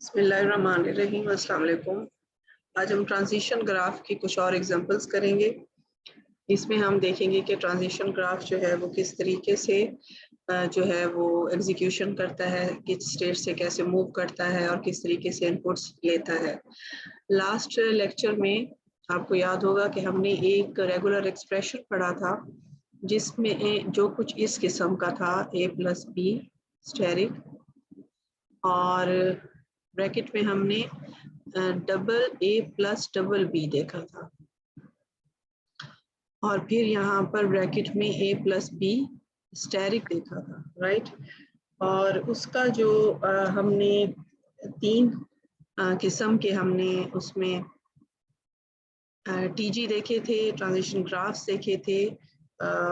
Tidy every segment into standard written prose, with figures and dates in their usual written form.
बिस्मिल्लाहिर्रहमानिर्रहीम, अस्सलाम वालेकुम। आज हम ट्रांजिशन ग्राफ की कुछ और एग्जांपल्स करेंगे। इसमें हम देखेंगे कि ट्रांजिशन ग्राफ जो है वो किस तरीके से जो है वो एग्जीक्यूशन करता है, किस स्टेट से कैसे मूव करता है और किस तरीके से इनपुट्स लेता है। लास्ट लेक्चर में आपको याद होगा कि हमने एक रेगुलर एक्सप्रेशन पढ़ा था जिसमें जो कुछ इस किस्म का था a प्लस बी स्टेरिक, और ब्रैकेट में हमने double A plus double B देखा था, और फिर यहाँ पर ब्रैकेट में ए प्लस बी स्टेरिक देखा था, राइट। और उसका जो हमने तीन किस्म के हमने उसमें टीजी देखे थे, ट्रांजिशन ग्राफ्स देखे थे।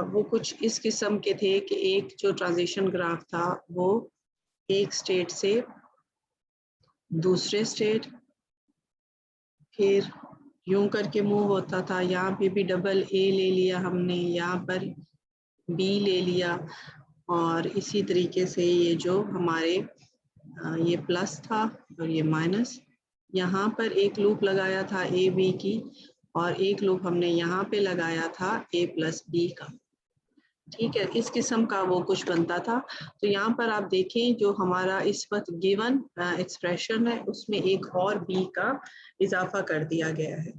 वो कुछ इस किस्म के थे कि एक जो ट्रांजिशन ग्राफ था वो एक स्टेट से दूसरे स्टेट फिर यूं करके मूव होता था। यहाँ पे भी डबल ए ले लिया हमने, यहाँ पर बी ले लिया, और इसी तरीके से ये जो हमारे ये प्लस था और ये माइनस। यहाँ पर एक लूप लगाया था ए बी की, और एक लूप हमने यहाँ पे लगाया था ए प्लस बी का। ठीक है, इस किस्म का वो कुछ बनता था। तो यहाँ पर आप देखें जो हमारा इस वक्त गिवन एक्सप्रेशन है उसमें एक और बी का इजाफा कर दिया गया है।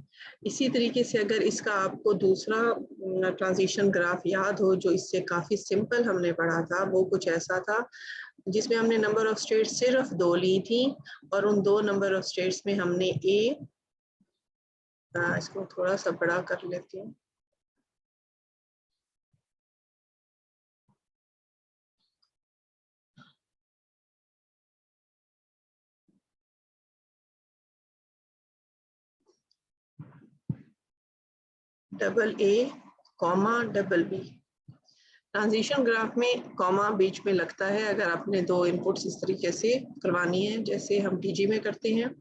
इसी तरीके से अगर इसका आपको दूसरा ट्रांजिशन ग्राफ याद हो जो इससे काफ़ी सिंपल हमने पढ़ा था, वो कुछ ऐसा था जिसमें हमने नंबर ऑफ स्टेट्स सिर्फ 2 ली थी, और उन 2 नंबर ऑफ स्टेट्स में हमने इसको थोड़ा सा बड़ा कर लेती हूँ। Double A comma double B. Transition graph में कॉमा बीच में लगता है अगर आपने 2 इनपुट्स इस तरीके से करवानी है, जैसे हम टीजी में करते हैं,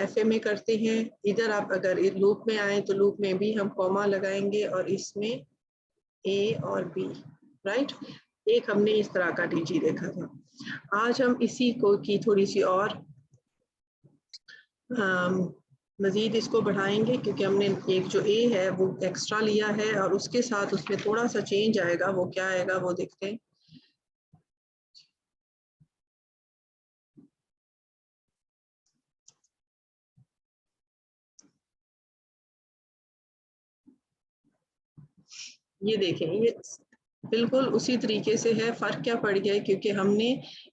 एफए में करते हैं। इधर आप अगर लूप में आए तो लूप में भी हम कॉमा लगाएंगे और इसमें ए और बी, राइट। एक हमने इस तरह का टीजी देखा था। आज हम इसी को की थोड़ी सी और मज़ीद इसको बढ़ाएंगे, क्योंकि हमने एक जो ए है वो एक्स्ट्रा लिया है और उसके साथ उसमें थोड़ा सा चेंज आएगा। वो क्या आएगा वो देखते हैं। ये देखें, ये बिल्कुल उसी तरीके से है। फ़र्क क्या पड़ गया है, क्योंकि हमने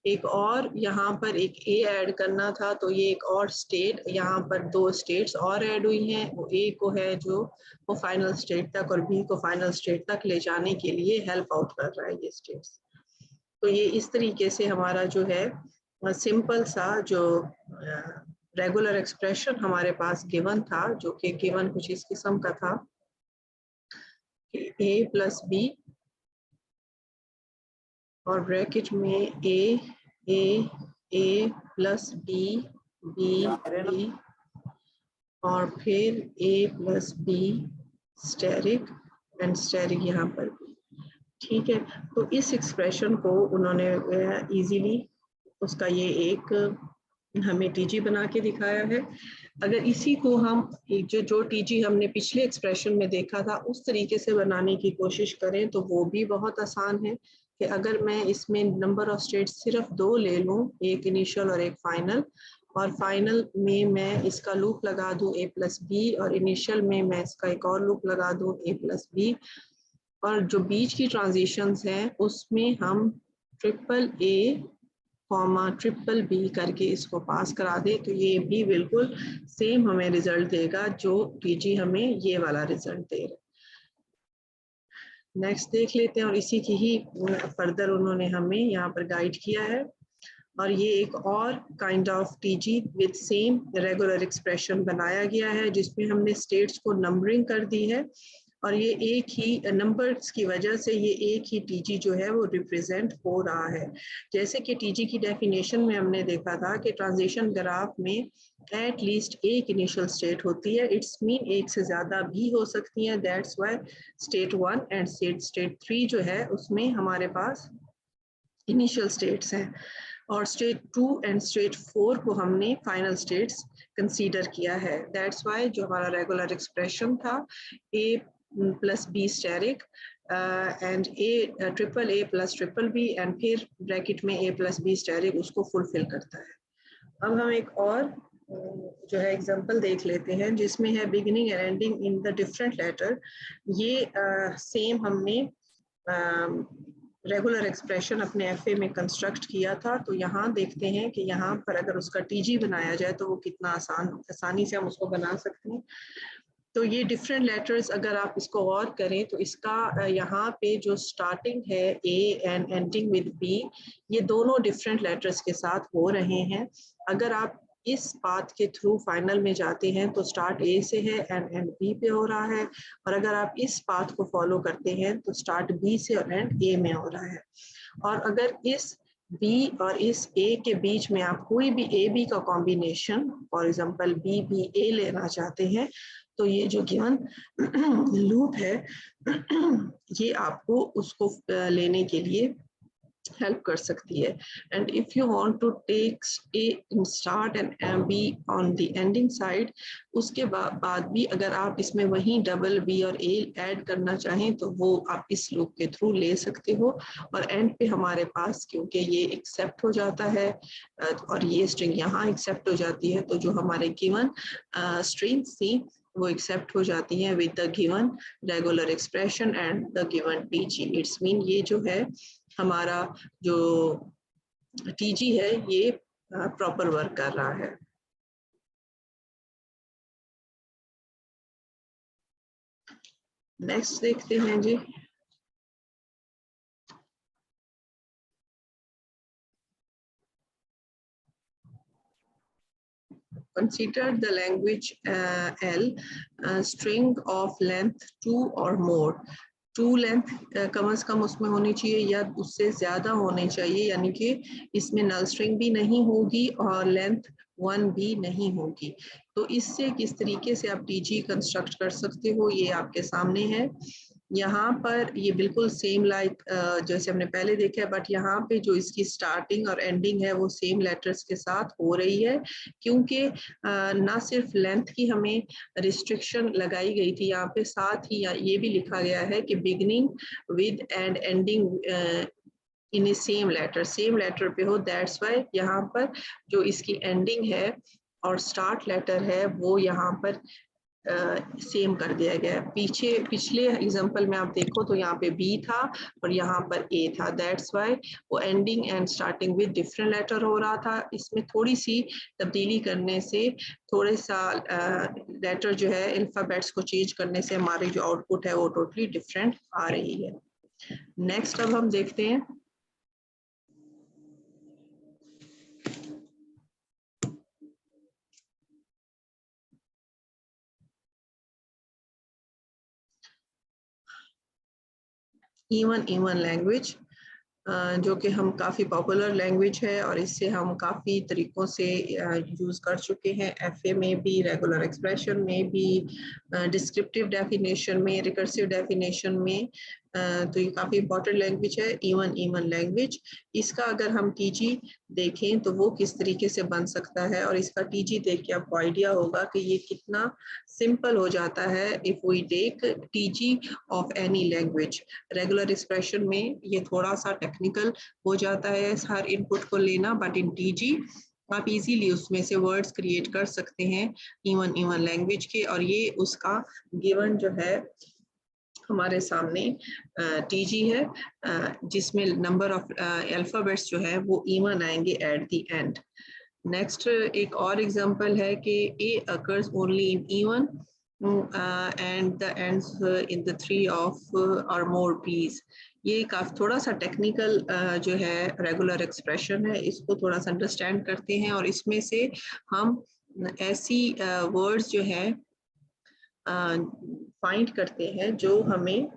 एक और यहाँ पर एक ए ऐड करना था, तो ये एक और स्टेट, यहाँ पर 2 स्टेट्स और ऐड हुई हैं। वो ए को है जो वो फाइनल स्टेट तक और बी को फाइनल स्टेट तक ले जाने के लिए हेल्प आउट कर रहा है ये स्टेट्स। तो ये इस तरीके से हमारा जो है सिंपल सा जो रेगुलर एक्सप्रेशन हमारे पास गिवन था, जो कि गिवन कुछ इस किस्म का था कि a प्लस बी और ब्रैकेट में ए प्लस बी बी और फिर a plus B asterisk and asterisk यहाँ पर भी। ठीक है, तो इस एक्सप्रेशन को उन्होंने इजीली उसका ये एक हमें टीजी बना के दिखाया है। अगर इसी को हम एक जो टीजी हमने पिछले एक्सप्रेशन में देखा था उस तरीके से बनाने की कोशिश करें तो वो भी बहुत आसान है कि अगर मैं इसमें नंबर ऑफ स्टेट्स सिर्फ 2 ले लूँ, एक इनिशियल और एक फाइनल, और फाइनल में मैं इसका लूप लगा दूँ a प्लस बी, और इनिशियल में मैं इसका एक और लूप लगा दूँ a प्लस बी, और जो बीच की ट्रांजिशंस हैं उसमें हम triple A comma triple B करके इसको पास करा दे, तो ये भी बिल्कुल सेम हमें रिजल्ट देगा जो टीजी हमें ये वाला रिजल्ट दे रहा है। नेक्स्ट देख लेते हैं, और इसी की ही फर्दर उन्होंने हमें यहाँ पर गाइड किया है। और ये एक और kind of TG with same regular expression बनाया गया है जिसमें हमने स्टेट्स को नंबरिंग कर दी है, और ये एक ही नंबर्स की वजह से ये एक ही टीजी जो है वो रिप्रेजेंट हो रहा है। जैसे कि टीजी की डेफिनेशन में हमने देखा था कि ट्रांजिशन ग्राफ में एट लीस्ट एक इनिशियल स्टेट होती है। इट्स मीन एक से ज़्यादा भी हो सकती हैं। That's why state 1 and state 3 जो है उसमें हमारे पास इनिशियल स्टेट्स हैं। और स्टेट 2 एंड स्टेट 4 को हमने फाइनल स्टेट्स कंसीडर किया है। दैट्स वाई जो हमारा रेगुलर एक्सप्रेशन था A plus B asterisk and triple A plus triple B and फिर ब्रैकेट में A प्लस बी स्टेरिक उसको फुलफिल करता है। अब हम एक और जो है एग्जांपल देख लेते हैं जिसमें है beginning and ending in the different letter. ये सेम हमने रेगुलर एक्सप्रेशन अपने एफए में कंस्ट्रक्ट किया था। तो यहाँ देखते हैं कि यहाँ पर अगर उसका टीजी बनाया जाए तो वो कितना आसानी से हम उसको बना सकते हैं। तो ये डिफरेंट लेटर्स अगर आप इसको और करें तो इसका यहाँ पे जो स्टार्टिंग है A and ending with B, ये दोनों डिफरेंट लेटर्स के साथ हो रहे हैं। अगर आप इस पाथ के थ्रू फाइनल में जाते हैं तो स्टार्ट ए से है एंड बी पे हो रहा है, और अगर आप इस पाथ को फॉलो करते हैं तो स्टार्ट बी से और एंड ए में हो रहा है। और अगर इस B और इस A के बीच में आप कोई भी A B का combination, for example B B A लेना चाहते हैं, तो ये जो गिवन लूप है ये आपको उसको लेने के लिए हेल्प कर सकती है। And if you want to take A in start and B on the ending side, उसके बाद भी अगर आप इसमें वही डबल B और A ऐड करना चाहें तो वो आप इस लूप के थ्रू ले सकते हो। और एंड पे हमारे पास क्योंकि ये एक्सेप्ट हो जाता है और ये स्ट्रिंग यहाँ एक्सेप्ट हो जाती है, तो जो हमारे गिवन स्ट्रिंग थी वो एक्सेप्ट हो जाती है with the given regular expression and the given TG. It's mean ये जो है हमारा जो टीजी है ये प्रॉपर वर्क कर रहा है। नेक्स्ट देखते हैं जी। Consider the language L, string of length 2 or more. 2 length कम से कम उसमें होनी चाहिए या उससे ज्यादा होनी चाहिए, यानी कि इसमें नल स्ट्रिंग भी नहीं होगी और लेंथ 1 भी नहीं होगी। तो इससे किस तरीके से आप टीजी कंस्ट्रक्ट कर सकते हो ये आपके सामने है। यहाँ पर ये बिल्कुल सेम लाइक जैसे हमने पहले देखा है, बट यहाँ पे जो इसकी स्टार्टिंग और एंडिंग है वो सेम लेटर्स के साथ हो रही है, क्योंकि ना सिर्फ लेंथ की हमें रिस्ट्रिक्शन लगाई गई थी यहाँ पे, साथ ही ये भी लिखा गया है कि beginning with and ending in a same letter पे हो। दैट्स वाई यहाँ पर जो इसकी एंडिंग है और स्टार्ट लेटर है वो यहाँ पर सेम कर दिया गया है। पिछले एग्जांपल में आप देखो तो यहाँ पे B था और यहाँ पर A था। दैट्स वाई वो ending and starting with different letter हो रहा था। इसमें थोड़ी सी तब्दीली करने से, थोड़े सा लेटर जो है अल्फाबेट्स को चेंज करने से हमारी जो आउटपुट है वो टोटली डिफरेंट आ रही है। नेक्स्ट अब हम देखते हैं इवन लैंग्वेज, जो कि हम काफ़ी पॉपुलर लैंग्वेज है और इससे हम काफ़ी तरीक़ों से यूज़ कर चुके हैं। एफए में भी, रेगुलर एक्सप्रेशन में भी, डिस्क्रिप्टिव डेफिनेशन में, रिकर्सिव डेफिनेशन में। तो ये काफ़ी इंपॉर्टेंट लैंग्वेज है इवन लैंग्वेज। इसका अगर हम टीजी देखें तो वो किस तरीके से बन सकता है, और इसका टीजी देख के आपको आइडिया होगा कि ये कितना सिंपल हो जाता है if we take TG of any language. Regular expression में ये थोड़ा सा टेक्निकल हो जाता है हर इनपुट को लेना, बट इन टीजी आप इजीली उसमें से वर्ड्स क्रिएट कर सकते हैं इवन लैंग्वेज के। और ये उसका गिवन जो है हमारे सामने टीजी है, जिसमें नंबर ऑफ अल्फाबेट्स जो है वो इवन आएंगे एट द एंड। नेक्स्ट एक और एग्जांपल है कि A occurs only in even and the ends in the 3 of or more B's। ये काफी थोड़ा सा टेक्निकल जो है रेगुलर एक्सप्रेशन है, इसको थोड़ा सा अंडरस्टैंड करते हैं और इसमें से हम ऐसी वर्ड्स जो है फाइंड करते हैं जो हमें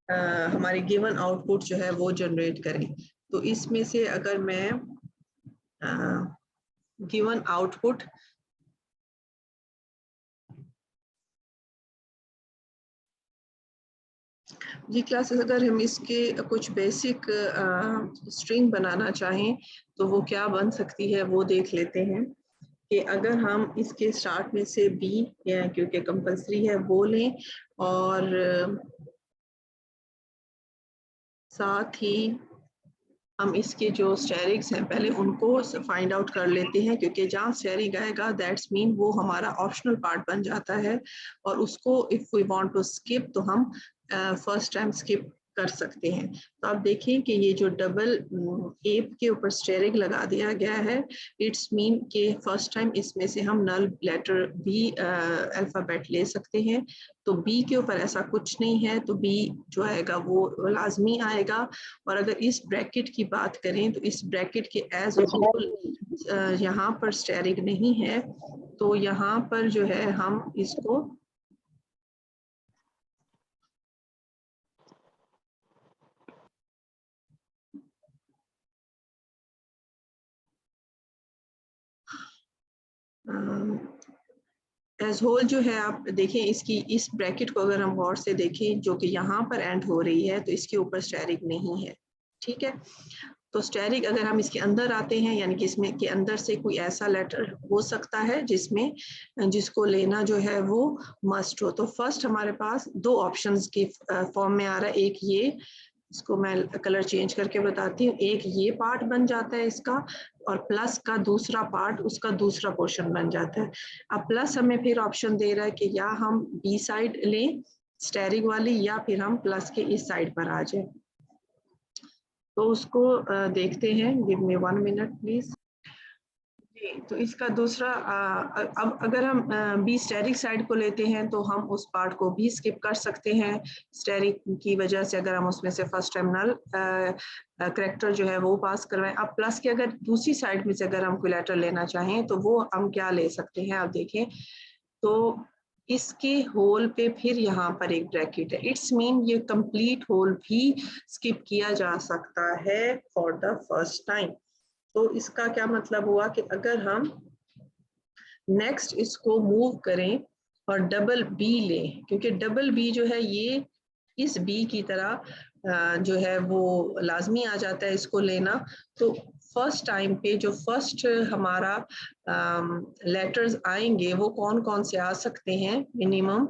हमारे गिवन आउटपुट जो है वो जनरेट करें। तो इसमें से अगर मैं गिवन आउटपुट जी क्लासेस, अगर हम इसके कुछ बेसिक स्ट्रिंग बनाना चाहें तो वो क्या बन सकती है वो देख लेते हैं कि अगर हम इसके स्टार्ट में से बी, क्योंकि कंपलसरी है, वो लें और साथ ही हम इसके जो स्टेरिक्स हैं पहले उनको फाइंड आउट कर लेते हैं, क्योंकि जहाँ स्टेरिक आएगा दैट्स मीन वो हमारा ऑप्शनल पार्ट बन जाता है और उसको if we want to skip तो हम फर्स्ट टाइम स्किप कर सकते हैं। तो आप देखें कि ये जो डबल एप के ऊपर स्टेरिक लगा दिया गया है, इट्स मीन कि फर्स्ट टाइम इसमें से हम नल लेटर बी अल्फाबेट ले सकते हैं। तो बी के ऊपर ऐसा कुछ नहीं है, तो बी जो आएगा वो लाजमी आएगा। और अगर इस ब्रैकेट की बात करें तो इस ब्रैकेट के एज अ होल यहाँ पर स्टेरिक नहीं है, तो यहाँ पर जो है हम इसको एज होल जो है, आप देखें इसकी इस ब्रैकेट को अगर हम गौर से देखें जो कि यहाँ पर एंड हो रही है, तो इसके ऊपर स्टेरिक नहीं है। ठीक है, तो स्टेरिक अगर हम इसके अंदर आते हैं, यानी कि इसमें के अंदर से कोई ऐसा लेटर हो सकता है जिसको लेना जो है वो मस्ट हो। तो फर्स्ट हमारे पास दो ऑप्शंस के फॉर्म में आ रहा है, एक ये, इसको मैं कलर चेंज करके बताती हूँ, एक ये पार्ट बन जाता है इसका, और प्लस का दूसरा पार्ट उसका दूसरा पोर्शन बन जाता है। अब प्लस हमें फिर ऑप्शन दे रहा है कि या हम बी साइड लें स्टेरिक वाली, या फिर हम प्लस के इस साइड पर आ जाए। तो उसको देखते हैं, गिव मी 1 मिनट प्लीज। तो इसका दूसरा अब अगर हम बी स्टेरिक साइड को लेते हैं तो हम उस पार्ट को भी स्किप कर सकते हैं स्टेरिक की वजह से, अगर हम उसमें से फर्स्ट टाइम नल करेक्टर जो है वो पास करवाएं। अब प्लस के अगर दूसरी साइड में से अगर हम कोई लेटर लेना चाहें तो वो हम क्या ले सकते हैं, आप देखें तो इसके होल पे फिर यहाँ पर एक ब्रैकेट है, इट्स मीन ये कंप्लीट होल भी स्किप किया जा सकता है फॉर द फर्स्ट टाइम। तो इसका क्या मतलब हुआ कि अगर हम नेक्स्ट इसको मूव करें और डबल बी लें, क्योंकि डबल बी जो है ये इस बी की तरह जो है वो लाजमी आ जाता है इसको लेना। तो फर्स्ट टाइम पे जो फर्स्ट हमारा लेटर्स आएंगे वो कौन कौन से आ सकते हैं, मिनिमम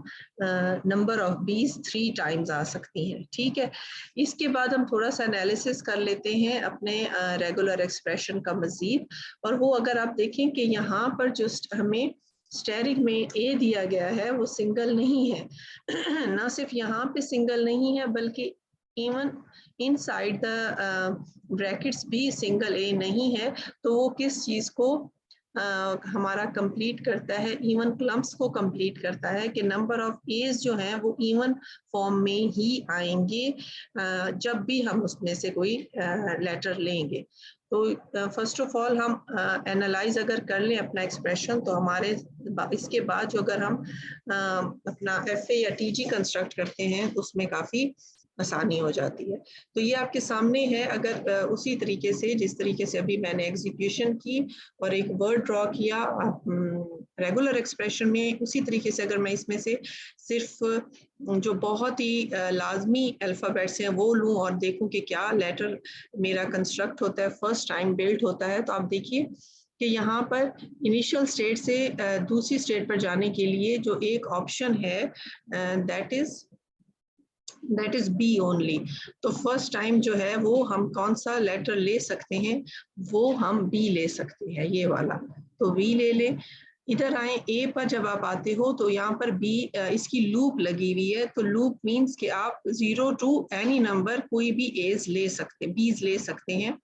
नंबर ऑफ बीज 3 टाइम्स आ सकती हैं। ठीक है, इसके बाद हम थोड़ा सा एनालिसिस कर लेते हैं अपने रेगुलर एक्सप्रेशन का मजीद। और वो अगर आप देखें कि यहाँ पर जो हमें स्टेरिक में ए दिया गया है वो सिंगल नहीं है ना सिर्फ यहाँ पे सिंगल नहीं है बल्कि इवन इनसाइड द ब्रैकेट्स भी सिंगल ए नहीं है। तो वो किस चीज को हमारा कंप्लीट करता है, इवन क्लम्प्स को कंप्लीट करता है कि नंबर ऑफ एज जो हैं वो इवन फॉर्म में ही आएंगे जब भी हम उसमें से कोई लेटर लेंगे। तो फर्स्ट ऑफ ऑल हम एनालाइज अगर कर लें अपना एक्सप्रेशन, तो हमारे इसके बाद जो अगर हम अपना एफ ए या टी जी कंस्ट्रक्ट करते हैं तो उसमें काफ़ी आसानी हो जाती है। तो ये आपके सामने है, अगर उसी तरीके से जिस तरीके से अभी मैंने एग्जीक्यूशन की और एक वर्ड ड्रॉ किया रेगुलर एक्सप्रेशन में, उसी तरीके से अगर मैं इसमें से सिर्फ जो बहुत ही लाजमी अल्फ़ाबेट्स हैं वो लूँ और देखूं कि क्या लेटर मेरा कंस्ट्रक्ट होता है, फर्स्ट टाइम बिल्ड होता है, तो आप देखिए कि यहाँ पर इनिशियल स्टेट से दूसरी स्टेट पर जाने के लिए जो एक ऑप्शन है दैट इज बी ओनली। तो फर्स्ट टाइम जो है वो हम कौन सा लेटर ले सकते हैं, वो हम बी ले सकते हैं, ये वाला। तो बी ले लें। इधर आए ए पर जब आप आते हो तो यहाँ पर बी इसकी लूप लगी हुई है, तो लूप मीन्स कि आप 0 टू एनी नंबर कोई भी एज ले सकते, बीज ले सकते हैं।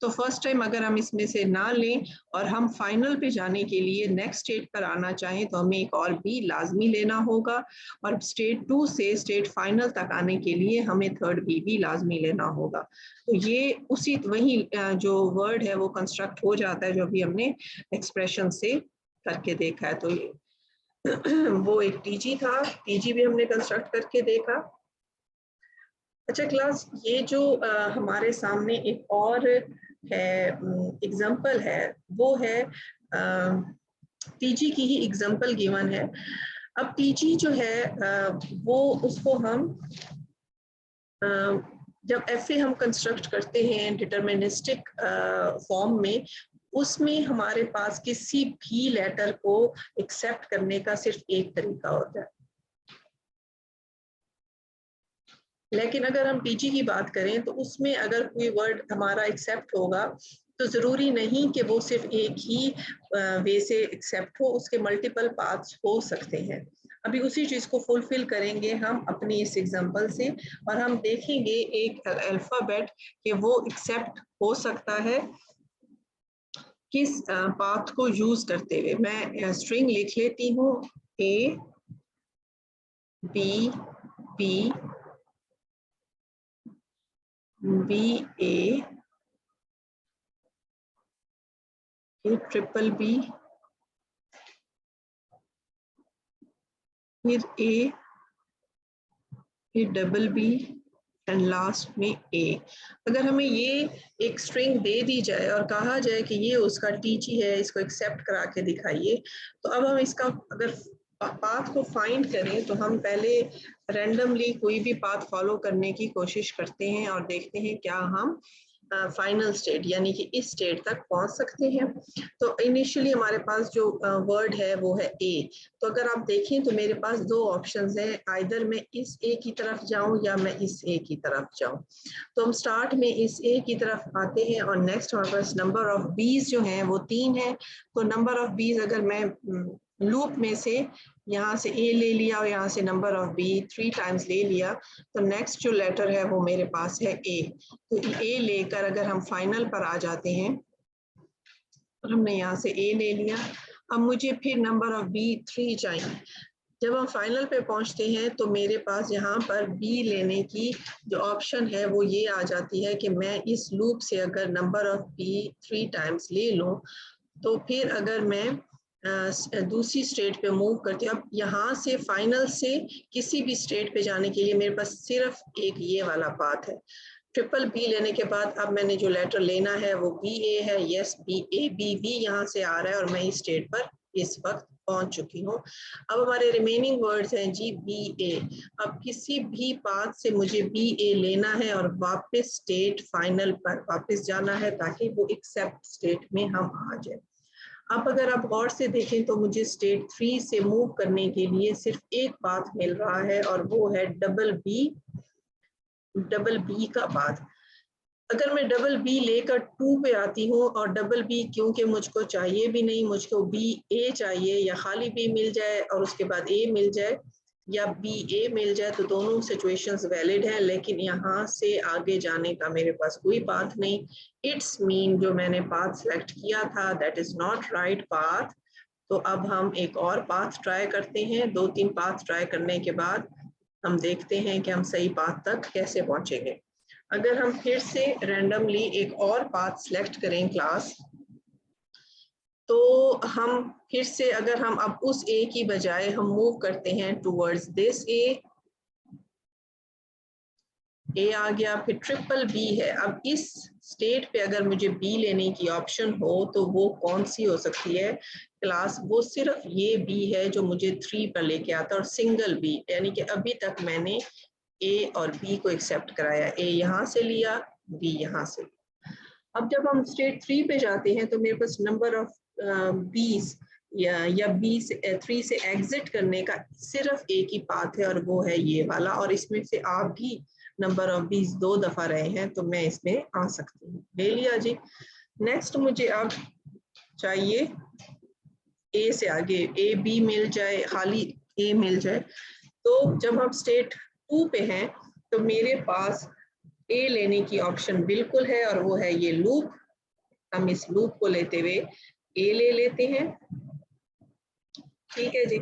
तो फर्स्ट टाइम अगर हम इसमें से ना लें और हम फाइनल पे जाने के लिए नेक्स्ट स्टेट पर आना चाहें तो हमें एक और बी लाजमी लेना होगा, और स्टेट 2 से स्टेट फाइनल तक आने के लिए हमें थर्ड बी भी लाजमी लेना होगा। तो ये उसी वही जो वर्ड है वो कंस्ट्रक्ट हो जाता है जो अभी हमने एक्सप्रेशन से करके देखा है। तो वो एक टीजी था, टीजी भी हमने कंस्ट्रक्ट करके देखा। अच्छा क्लास, ये जो हमारे सामने एक और है एग्जाम्पल है, वो है टीजी की ही एग्जाम्पल गिवन है। अब टीजी जो है वो उसको हम जब एफ ए हम कंस्ट्रक्ट करते हैं डिटर्मिनिस्टिक फॉर्म में, उसमें हमारे पास किसी भी लेटर को एक्सेप्ट करने का सिर्फ एक तरीका होता है। लेकिन अगर हम पीजी की बात करें तो उसमें अगर कोई वर्ड हमारा एक्सेप्ट होगा तो जरूरी नहीं कि वो सिर्फ एक ही वे से एक्सेप्ट हो, उसके मल्टीपल पाथ्स हो सकते हैं। अभी उसी चीज को फुलफिल करेंगे हम अपनी इस एग्जांपल से, और हम देखेंगे एक अल्फाबेट कि वो एक्सेप्ट हो सकता है किस पाथ को यूज करते हुए। मैं स्ट्रिंग लिख लेती हूँ, A B B B A triple B, फिर ए, फिर डबल बी एंड लास्ट में ए। अगर हमें ये एक स्ट्रिंग दे दी जाए और कहा जाए कि ये उसका टीची है, इसको एक्सेप्ट करा के दिखाइए, तो अब हम इसका अगर पाथ को फाइंड करें तो हम पहले रैंडमली कोई भी पाथ फॉलो करने की कोशिश करते हैं और देखते हैं क्या हम फाइनल स्टेट यानी कि इस स्टेट तक पहुंच सकते हैं। तो इनिशियली हमारे पास जो वर्ड है वो है ए। तो अगर आप देखें तो मेरे पास दो ऑप्शंस हैं, आइदर मैं इस ए की तरफ जाऊं या मैं इस ए की तरफ जाऊं। तो हम स्टार्ट में इस ए की तरफ आते हैं और नेक्स्ट हमारे पास नंबर ऑफ बीज जो हैं वो 3 है। तो नंबर ऑफ बीज अगर मैं लूप में से यहाँ से ए ले लिया और यहाँ से नंबर ऑफ बी 3 टाइम्स ले लिया, तो नेक्स्ट जो लेटर है वो मेरे पास है ए। तो ए लेकर अगर हम फाइनल पर आ जाते हैं, और हमने यहाँ से ए ले लिया, अब मुझे फिर नंबर ऑफ बी 3 चाहिए। जब हम फाइनल पे पहुंचते हैं तो मेरे पास यहाँ पर बी लेने की जो ऑप्शन है वो ये आ जाती है कि मैं इस लूप से अगर नंबर ऑफ बी 3 टाइम्स ले लूँ, तो फिर अगर मैं दूसरी स्टेट पे मूव करती हूँ, अब यहाँ से फाइनल से किसी भी स्टेट पे जाने के लिए मेरे पास सिर्फ एक ये वाला पाथ है। ट्रिपल बी लेने के बाद अब मैंने जो लेटर लेना है वो बी ए है। Yes, B A B B यहाँ से आ रहा है और मैं इस स्टेट पर इस वक्त पहुंच चुकी हूँ। अब हमारे रिमेनिंग वर्ड्स हैं जी बी ए। अब किसी भी पाथ से मुझे बी ए लेना है और वापस स्टेट फाइनल पर वापस जाना है ताकि वो एक्सेप्ट स्टेट में हम आ जाए। अब अगर आप गौर से देखें तो मुझे स्टेट 3 से मूव करने के लिए सिर्फ एक पाथ मिल रहा है और वो है डबल बी का पाथ। अगर मैं डबल बी लेकर 2 पे आती हूँ और डबल बी क्योंकि मुझको चाहिए भी नहीं, मुझको बी ए चाहिए, या खाली बी मिल जाए और उसके बाद ए मिल जाए या बी ए मिल जाए, तो दोनों सिचुएशंस वैलिड हैं। लेकिन यहाँ से आगे जाने का मेरे पास कोई पाथ नहीं। इट्स मीन जो मैंने पाथ सेलेक्ट किया था that is not right path. तो अब हम एक और पाथ ट्राई करते हैं। 2-3 पाथ ट्राई करने के बाद हम देखते हैं कि हम सही पाथ तक कैसे पहुंचेंगे। अगर हम फिर से रैंडमली एक और पाथ सिलेक्ट करें क्लास, तो हम फिर से अगर हम अब उस ए की बजाय हम मूव करते हैं टूवर्ड्स दिस ए आ गया, फिर ट्रिपल बी है। अब इस स्टेट पे अगर मुझे बी लेने की ऑप्शन हो तो वो कौन सी हो सकती है क्लास? वो सिर्फ ये बी है जो मुझे 3 पर लेके आता है और सिंगल बी, यानी कि अभी तक मैंने ए और बी को एक्सेप्ट कराया, ए यहाँ से लिया, बी यहाँ से। अब जब हम स्टेट 3 पे जाते हैं तो मेरे पास नंबर ऑफ बीस या बी से 3 से एग्जिट करने का सिर्फ एक ही पाथ है और वो है ये वाला, और इसमें से आप भी नंबर ऑफ बीस 2 दफा रहे हैं तो मैं इसमें आ सकती हूँ। ले लिया जी। नेक्स्ट मुझे अब चाहिए ए से आगे ए बी मिल जाए, खाली ए मिल जाए। तो जब हम स्टेट 2 पे हैं तो मेरे पास ए लेने की ऑप्शन बिल्कुल है और वो है ये लूप। हम इस लूप को लेते हुए ए ले लेते हैं। ठीक है जी।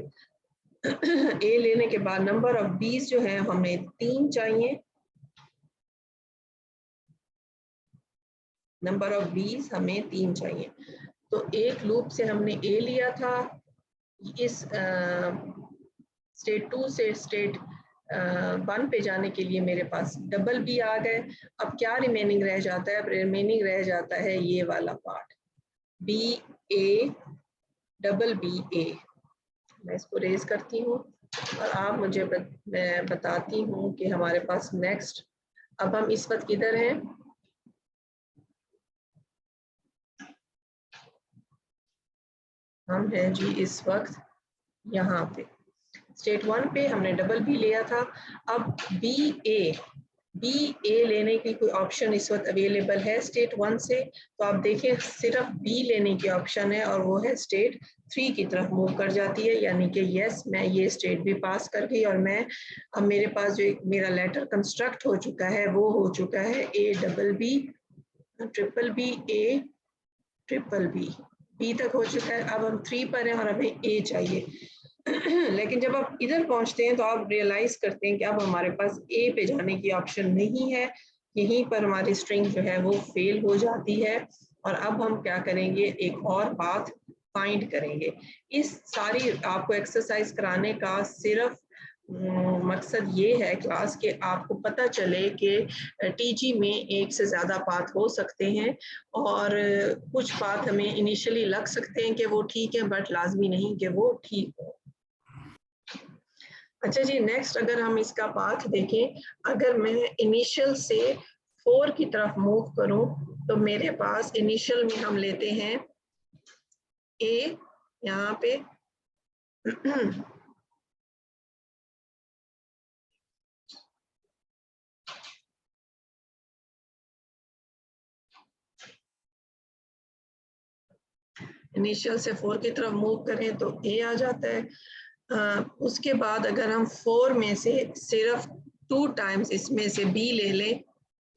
ए लेने के बाद नंबर ऑफ बीस जो है हमें 3 चाहिए। नंबर ऑफ बीस हमें 3 चाहिए। तो एक लूप से हमने ए लिया था, इस स्टेट 2 से स्टेट 1 पे जाने के लिए मेरे पास डबल बी आ गए। अब क्या रिमेनिंग रह जाता है? अब रिमेनिंग रह जाता है ये वाला part, B A double B A. मैं इसको रेज करती हूँ और आप मुझे मैं बताती हूँ कि हमारे पास नेक्स्ट अब हम इस वक्त किधर हैं? हम हैं जी इस वक्त यहाँ पे स्टेट 1 पे हमने डबल बी लिया था। अब बी ए लेने की कोई ऑप्शन इस वक्त अवेलेबल है स्टेट 1 से, तो आप देखें सिर्फ बी लेने की ऑप्शन है और वो है स्टेट 3 की तरफ मूव कर जाती है, यानी कि यस मैं ये स्टेट भी पास कर गई और मैं अब मेरे पास जो मेरा लेटर कंस्ट्रक्ट हो चुका है वो हो चुका है A double B triple B A triple B, B तक हो चुका है। अब हम 3 पर हैं और हमें ए चाहिए। लेकिन जब आप इधर पहुंचते हैं तो आप रियलाइज करते हैं कि अब हमारे पास ए पे जाने की ऑप्शन नहीं है, यहीं पर हमारी स्ट्रिंग जो है वो फेल हो जाती है। और अब हम क्या करेंगे, एक और पाथ फाइंड करेंगे। इस सारी आपको एक्सरसाइज कराने का सिर्फ मकसद ये है क्लास के आपको पता चले कि टीजी में एक से ज़्यादा पाथ हो सकते हैं और कुछ पाथ हमें इनिशियली लग सकते हैं कि वो ठीक है, बट लाजमी नहीं कि वो ठीक हो। अच्छा जी, नेक्स्ट अगर हम इसका पाथ देखें, अगर मैं इनिशियल से 4 की तरफ मूव करूं तो मेरे पास इनिशियल में हम लेते हैं ए यहाँ पे इनिशियल से 4 की तरफ मूव करें तो ए आ जाता है। उसके बाद अगर हम 4 में से सिर्फ 2 टाइम्स इसमें से बी ले लें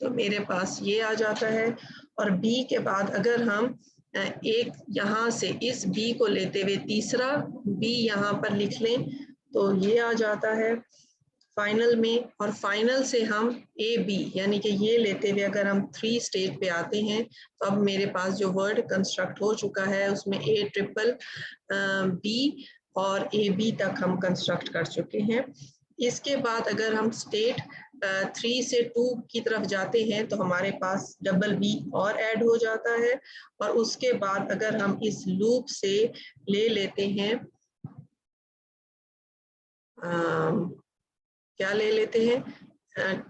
तो मेरे पास ये आ जाता है। और बी के बाद अगर हम एक यहाँ से इस बी को लेते हुए तीसरा बी यहाँ पर लिख लें तो ये आ जाता है फाइनल में। और फाइनल से हम ए बी यानी कि ये लेते हुए अगर हम 3 स्टेज पे आते हैं तो अब मेरे पास जो वर्ड कंस्ट्रक्ट हो चुका है उसमें ए ट्रिपल बी और ए बी तक हम कंस्ट्रक्ट कर चुके हैं। इसके बाद अगर हम स्टेट 3 से 2 की तरफ जाते हैं तो हमारे पास डबल बी और ऐड हो जाता है। और उसके बाद अगर हम इस लूप से ले लेते हैं क्या ले लेते हैं,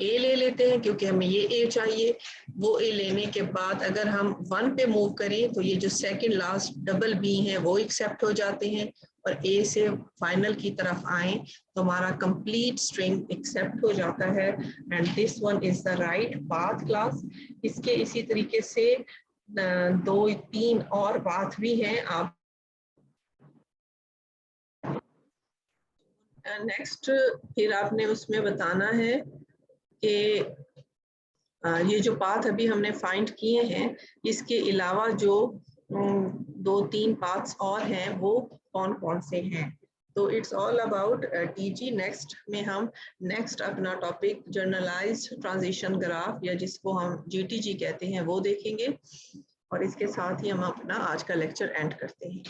ए ले लेते हैं क्योंकि हमें ये ए चाहिए। वो ए लेने के बाद अगर हम 1 पे मूव करें तो ये जो सेकंड लास्ट डबल बी है वो एक्सेप्ट हो जाते हैं। और ए से फाइनल की तरफ आए तो हमारा कंप्लीट स्ट्रिंग एक्सेप्ट हो जाता है and this one is the right path class. इसके इसी तरीके से 2-3 और पाथ भी हैं। आप नेक्स्ट फिर आपने उसमें बताना है कि ये जो पाथ अभी हमने फाइंड किए हैं इसके अलावा जो 2-3 पाथ्स और हैं वो कौन कौन से हैं। तो it's all about TG. Next में हम नेक्स्ट अपना टॉपिक जर्नलाइज्ड ट्रांजिशन ग्राफ या जिसको हम जीटीजी कहते हैं वो देखेंगे और इसके साथ ही हम अपना आज का लेक्चर एंड करते हैं।